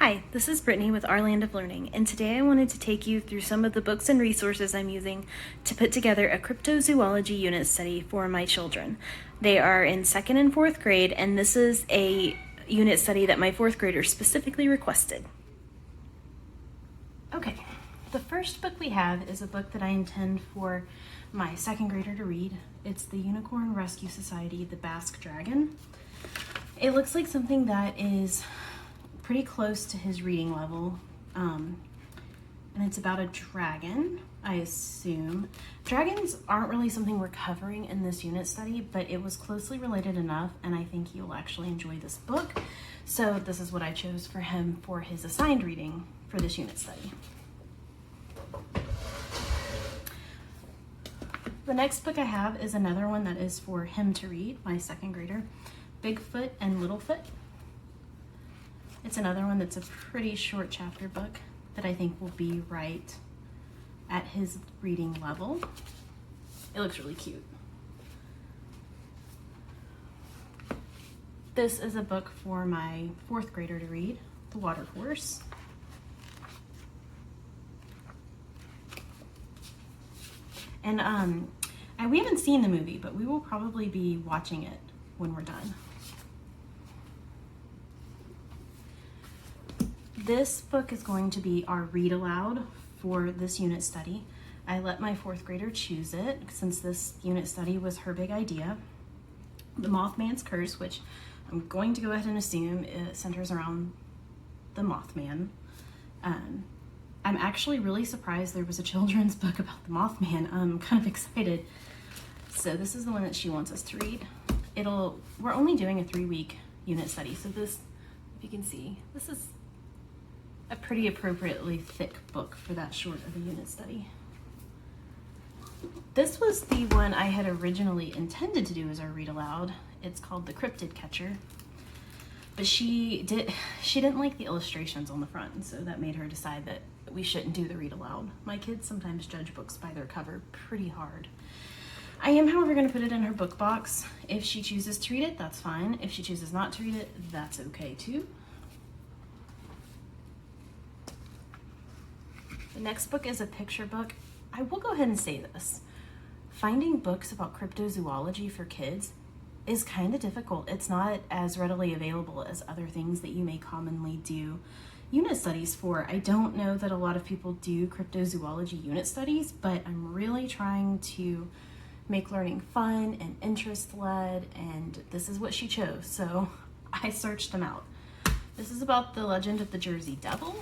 Hi, this is Brittany with Our Land of Learning, and today I wanted to take you through some of the books and resources I'm using to put together a cryptozoology unit study for my children. They are in 2nd and 4th grade, and this is a unit study that my 4th graders specifically requested. Okay, the first book we have is a book that I intend for my 2nd grader to read. It's The Unicorn Rescue Society, The Basque Dragon. It looks like something that is pretty close to his reading level, and it's about a dragon, I assume. Dragons aren't really something we're covering in this unit study, but it was closely related enough, and I think he will actually enjoy this book. So this is what I chose for him for his assigned reading for this unit study. The next book I have is another one that is for him to read, my 2nd grader, Bigfoot and Littlefoot. It's another one that's a pretty short chapter book that I think will be right at his reading level. It looks really cute. This is a book for my 4th grader to read, The Water Horse. And we haven't seen the movie, but we will probably be watching it when we're done. This book is going to be our read aloud for this unit study. I let my 4th grader choose it since this unit study was her big idea. The Mothman's Curse, which I'm going to go ahead and assume it centers around the Mothman. I'm actually really surprised there was a children's book about the Mothman. I'm kind of excited. So this is the one that she wants us to read. We're only doing a 3-week unit study. So this, if you can see, this is a pretty appropriately thick book for that short of a unit study. This was the one I had originally intended to do as our read aloud. It's called The Cryptid Catcher, but she didn't like the illustrations on the front, and so that made her decide that we shouldn't do the read aloud. My kids sometimes judge books by their cover pretty hard. I am, however, going to put it in her book box. If she chooses to read it, that's fine. If she chooses not to read it, that's okay too. The next book is a picture book. I will go ahead and say this. Finding books about cryptozoology for kids is kind of difficult. It's not as readily available as other things that you may commonly do unit studies for. I don't know that a lot of people do cryptozoology unit studies, but I'm really trying to make learning fun and interest-led, and this is what she chose, so I searched them out. This is about the legend of the Jersey Devil.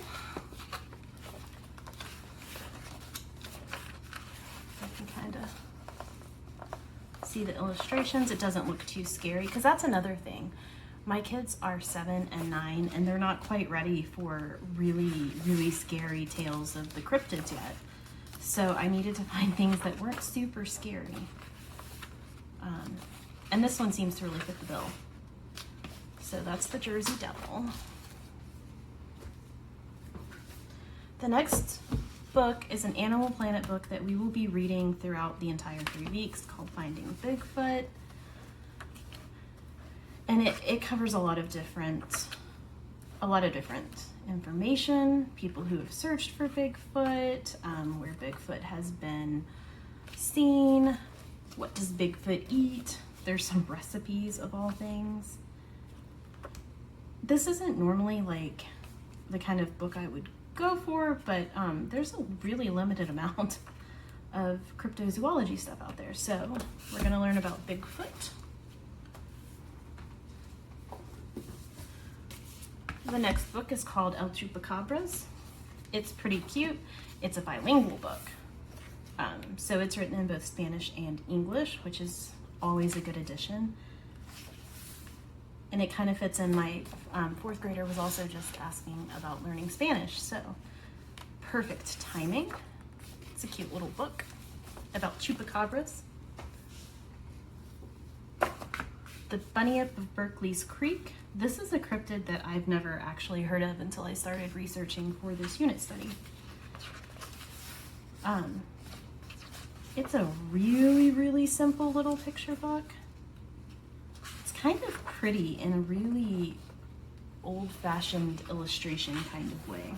See the illustrations. It doesn't look too scary, because that's another thing. My kids are 7 and 9, and they're not quite ready for really scary tales of the cryptids yet. So I needed to find things that weren't super scary. And this one seems to really fit the bill. So that's the Jersey Devil. The next book is an Animal Planet book that we will be reading throughout the entire 3 weeks, called Finding Bigfoot. And it covers a lot of different information, people who have searched for Bigfoot, where Bigfoot has been seen, what does Bigfoot eat. There's some recipes of all things. This isn't normally like the kind of book I would go for, but there's a really limited amount of cryptozoology stuff out there. So we're gonna learn about Bigfoot. The next book is called El Chupacabras. It's pretty cute. It's a bilingual book. So it's written in both Spanish and English, which is always a good addition. And it kind of fits in. My 4th grader was also just asking about learning Spanish, so perfect timing. It's a cute little book about chupacabras. The Bunyip of Berkeley's Creek. This is a cryptid that I've never actually heard of until I started researching for this unit study. It's a really simple little picture book. It's kind of pretty in a really old-fashioned illustration kind of way.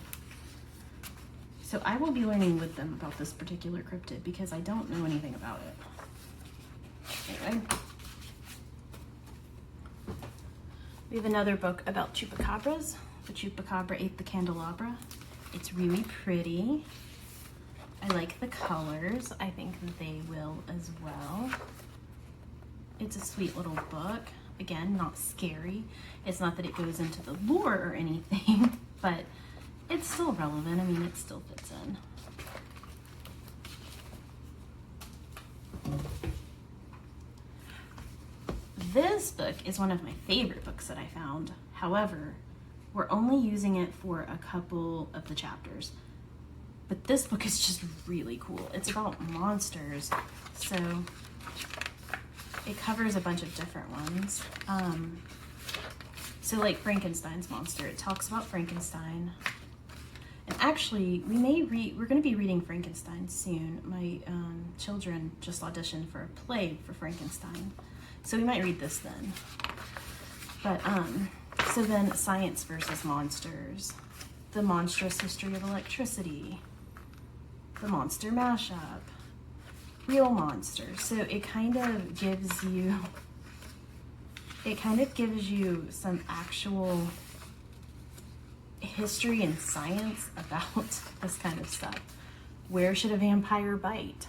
So I will be learning with them about this particular cryptid because I don't know anything about it. Anyway. We have another book about chupacabras. The chupacabra ate the candelabra. It's really pretty. I like the colors. I think that they will as well. It's a sweet little book. Again, not scary. It's not that it goes into the lore or anything, but it's still relevant. I mean, it still fits in. This book is one of my favorite books that I found. However, we're only using it for a couple of the chapters. But this book is just really cool. It's about monsters, so it covers a bunch of different ones. So like Frankenstein's monster, it talks about Frankenstein. And actually, we're going to be reading Frankenstein soon. My children just auditioned for a play for Frankenstein. So we might read this then. But, so then Science versus Monsters, The Monstrous History of Electricity, The Monster Mashup, Real Monsters. So it kind of gives you some actual history and science about this kind of stuff. Where should a vampire bite?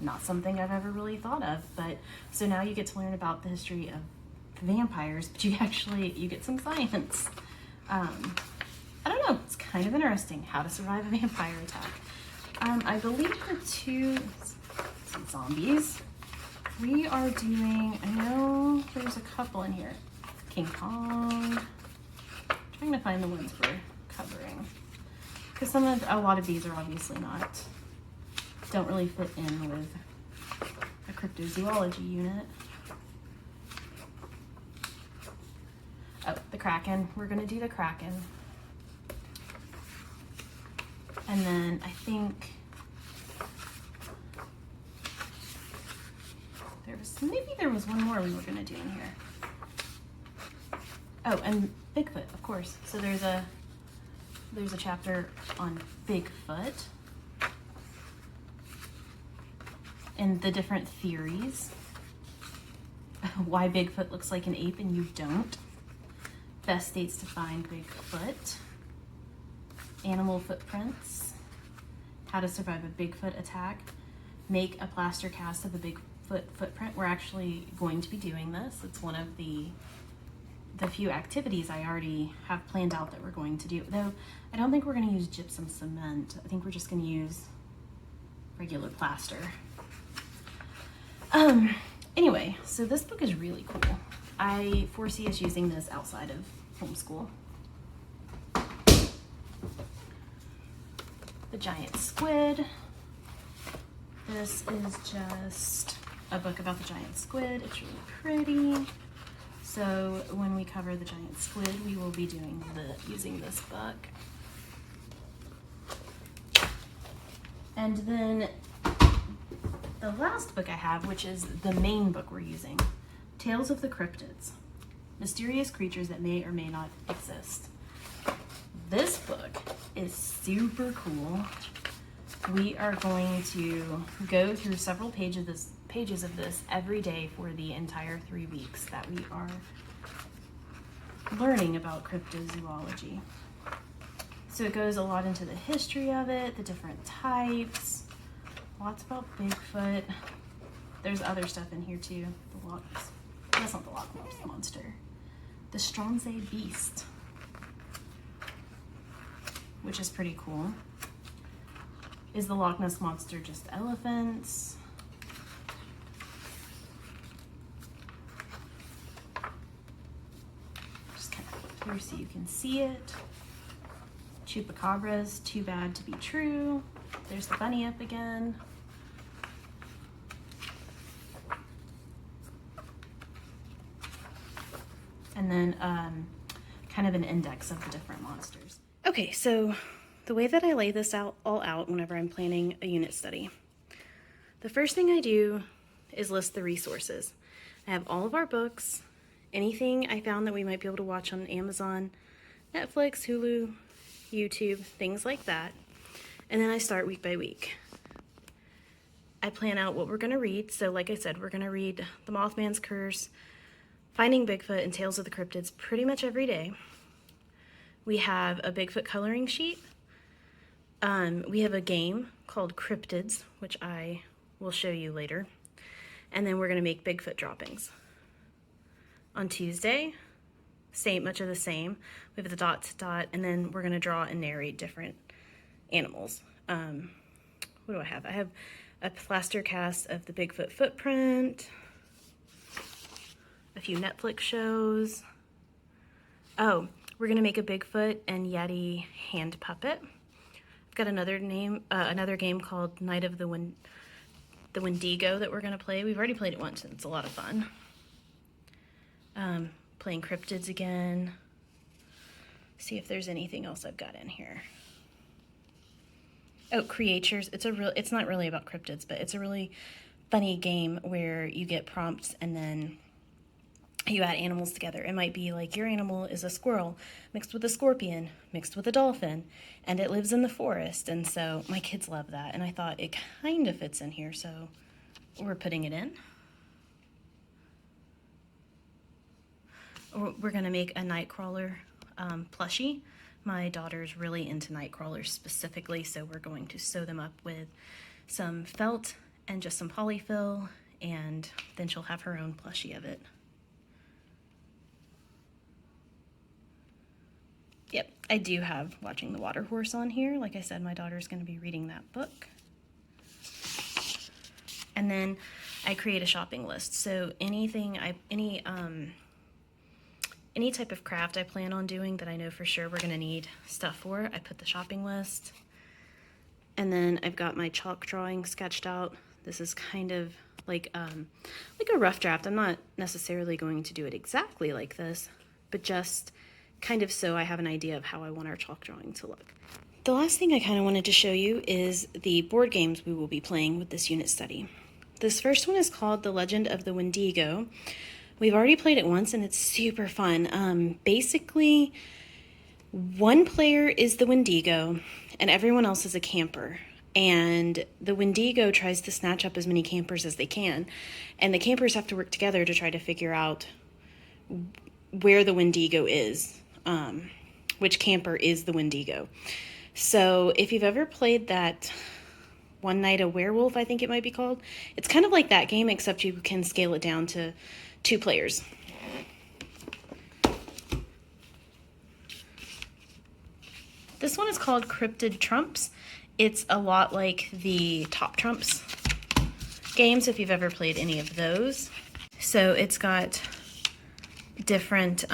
Not something I've ever really thought of, but so now you get to learn about the history of vampires, but you get some science. I don't know, it's kind of interesting how to survive a vampire attack. I believe for some zombies, we are doing, I know there's a couple in here. King Kong. I'm trying to find the ones we're covering. Because a lot of these are obviously don't really fit in with a cryptozoology unit. Oh, the Kraken. We're going to do the Kraken. And then I think there was one more we were going to do in here. Oh, and Bigfoot, of course. So there's a chapter on Bigfoot and the different theories. Why Bigfoot looks like an ape and you don't. Best dates to find Bigfoot. Animal footprints. How to survive a Bigfoot attack. Make a plaster cast of a Bigfoot footprint. We're actually going to be doing this. It's one of the few activities I already have planned out that we're going to do. Though I don't think we're going to use gypsum cement. I think we're just going to use regular plaster. Anyway, so this book is really cool. I foresee us using this outside of homeschool. The Giant Squid. This is just a book about the giant squid. It's really pretty. So when we cover the giant squid, we will be using this book. And then the last book I have, which is the main book we're using, Tales of the Cryptids, Mysterious Creatures That May or May Not Exist. This book is super cool. We are going to go through several pages of this every day for the entire 3 weeks that we are learning about cryptozoology. So it goes a lot into the history of it, the different types, lots about Bigfoot. There's other stuff in here too. That's not the Loch Ness Monster. The Stronsay Beast, which is pretty cool. Is the Loch Ness Monster just elephants? Just kind of flip through so you can see it. Chupacabras, too bad to be true. There's the bunny up again. And then kind of an index of the different monsters. Okay, so the way that I lay this all out whenever I'm planning a unit study, the first thing I do is list the resources. I have all of our books, anything I found that we might be able to watch on Amazon, Netflix, Hulu, YouTube, things like that. And then I start week by week. I plan out what we're going to read. So like I said, we're going to read The Mothman's Curse, Finding Bigfoot, and Tales of the Cryptids pretty much every day. We have a Bigfoot coloring sheet. We have a game called Cryptids, which I will show you later. And then we're going to make Bigfoot droppings. On Tuesday, much of the same. We have the dot to dot, and then we're going to draw and narrate different animals. What do I have? I have a plaster cast of the Bigfoot footprint, a few Netflix shows. Oh, we're going to make a Bigfoot and Yeti hand puppet. I've got another game called Night of the Wendigo that we're going to play. We've already played it once, and it's a lot of fun. Playing cryptids again. See if there's anything else I've got in here. Oh, Creatures. It's not really about cryptids, but it's a really funny game where you get prompts and then you add animals together. It might be like your animal is a squirrel mixed with a scorpion, mixed with a dolphin, and it lives in the forest. And so my kids love that, and I thought it kind of fits in here, so we're putting it in. We're going to make a Nightcrawler plushie. My daughter's really into Nightcrawlers specifically, so we're going to sew them up with some felt and just some polyfill, and then she'll have her own plushie of it. Yep, I do have Watching the Water Horse on here. Like I said, my daughter's going to be reading that book. And then I create a shopping list. So any type of craft I plan on doing that I know for sure we're going to need stuff for, I put the shopping list. And then I've got my chalk drawing sketched out. This is kind of like a rough draft. I'm not necessarily going to do it exactly like this, but just kind of so I have an idea of how I want our chalk drawing to look. The last thing I kind of wanted to show you is the board games we will be playing with this unit study. This first one is called The Legend of the Wendigo. We've already played it once and it's super fun. Basically, one player is the Wendigo and everyone else is a camper. And the Wendigo tries to snatch up as many campers as they can. And the campers have to work together to try to figure out where the Wendigo is, which camper is the Wendigo. So if you've ever played that One Night a Werewolf, I think it might be called, it's kind of like that game, except you can scale it down to 2 players. This one is called Cryptid Trumps. It's a lot like the Top Trumps games, if you've ever played any of those. So it's got different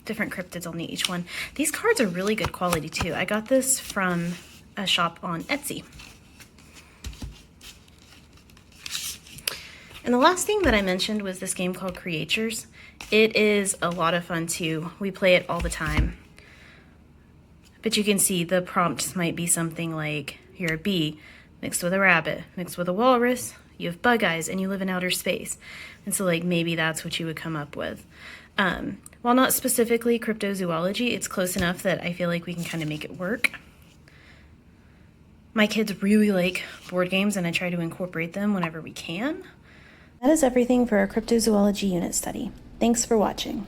cryptids on each one. These cards are really good quality too. I got this from a shop on Etsy. And the last thing that I mentioned was this game called Creatures. It is a lot of fun too. We play it all the time. But you can see the prompts might be something like, you're a bee mixed with a rabbit, mixed with a walrus, you have bug eyes, and you live in outer space. And so like maybe that's what you would come up with. While not specifically cryptozoology, it's close enough that I feel like we can kind of make it work. My kids really like board games and I try to incorporate them whenever we can. That is everything for our cryptozoology unit study. Thanks for watching.